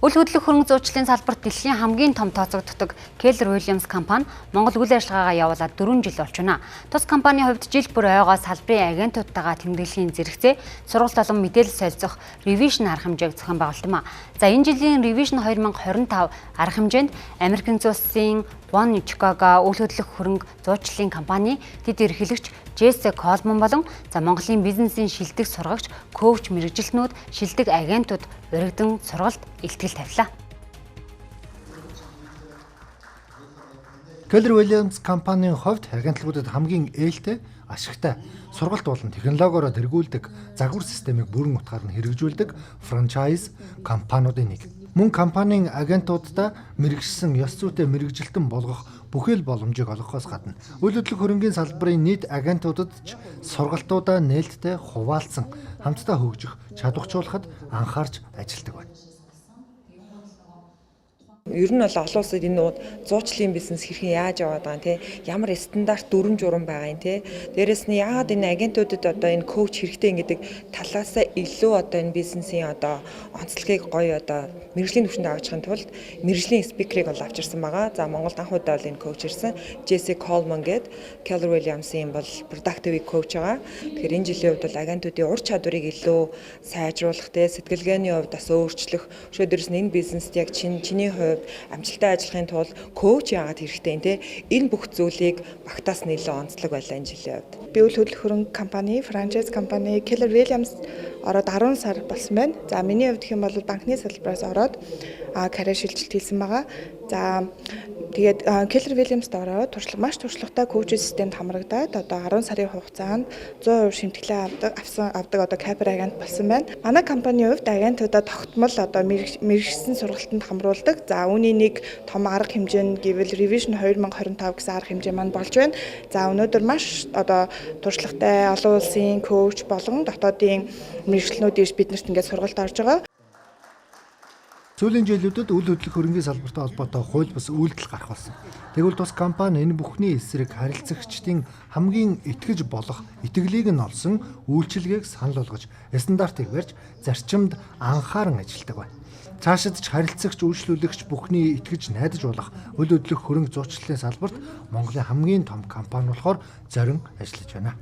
Үл хөдлөх хөрөнгө зуучлалын салбарт дэлхийн хамгийн том тооцогддог Keller Williams компани Монгол үйл ажиллагаагаа явуулаад 4 жил болж байна. Тус компанийн хувьд жил бүр ойгоо салбарын агентуудтайгаа тэмдэглэлийн зэрэгцээ сургалт болон мэдээлэл солилцох Revision арга хэмжээг зохион байгуулсан. За энэ жилийн Revision 2025 арга хэмжээнд Америкийн улсын One Chicago үйл хөдлөх хөрөнгө зуучлалын компани дэд эрхлэгч Jesse Coleman болон Монголын бизнесийн шилдэг сургагч, коуч мэргэжилтнүүд, шилдэг агентууд урагдсан сургалт илтгэл тавилаа. Keller Williams компанийн хувьд агентлагуудад хамгийн ээлтэй, ашигтай сургалт болон технологиороо тэргүүлдэг загвар системийг бүрэн утгаар нь хэрэгжүүлдэг франчайз компаниудын нэг. Мөн компанийн агентуудаа мэргэжсэн ёс зүйтэй мэргэжилтэн болгох бүхэл боломжийг олгохоос гадна үйл хөдлөх хөрөнгийн салбарын нийт агентуудад ч сургалтуудаа нээлттэй хуваалцсан хамтдаа хөгжих чадварчуулахад анхаарч ажилладаг байна. Ер нь бол олон улсад энэ зуучлалын бизнес хэрхэн яаж яваад байгаа юм те, ямар стандарт дүрм журам байгаа юм те. Дээрэс нь яагаад энэ агентуудад одоо энэ коуч хэрэгтэй гэдэг талаасаа илүү одоо энэ бизнесийн одоо онцлогийг гоё одоо мэргэжлийн түвшинд авчихын тулд мэргэжлийн спикерийг бол авчирсан байгаа. За Монголд анх удаа бол энэ коуч ирсэн Jesse Coleman гээд Keller Williams-ийн бол productive коуч байгаа. Тэгэхээр энэ жилийн хувьд бол агентуудын ур чадварыг илүү сайжруулах те, сэтгэлгээний хувьд бас өөрчлөх. Өшөө дээрс нь энэ бизнест яг чиний хувьд амжилттай ажиллахын тулд коуч яагаад хэрэгтэй те, энэ бүх зүйлийг багтаас нь илүү онцлог байлаа энэ жилийн хувьд. Би үйл хөдлөх хөрөнгө компани, франчайз компани Keller Williams ороод 10 сар болсон байна. За миний хувьд гэх юм бол банкны салбараас ороод карьер шилжилт хийсэн байгаа. За тэгээд Keller Williams-д ороод маш туршлагатай коуч системд хамрагдаад одоо 10 сарын хугацаанд 100% шимтгэлээ авдаг одоо капер агент болсон байна. Манай компанийн хувьд агентуудаа тогтмол одоо мэргэжсэн сургалтанд хамруулдаг. За үүний нэг том арга хэмжээ нь гэвэл Revision 2025 гэсэн арга хэмжээ маань болж байна. За өнөөдөр маш одоо туршлагатай олон улсын коуч болон дотоодын мэргэжлэнүүд ирж биднэрт ингээд сургалт орж байгаа. Сүүлийн жилүүдэд үйл хөдлөх хөрөнгийн салбартай холбоотой хууль бус үйлдэл гарах болсон. Тэгвэл тус компани энэ бүхний эсрэг харилцагчдын хамгийн итгэж болох итгэлийг нь олсон үйлчилгээг санал болгож, стандартыг барьж зарчимд анхааран ажилладаг байна. Цаашид ч харилцагч, үйлчлүүлэгч бүхний итгэж найдаж болох үйл хөдлөх хөрөнгө зуучлалын салбарт Монголын хамгийн том компани болохоор зорин ажиллаж байна.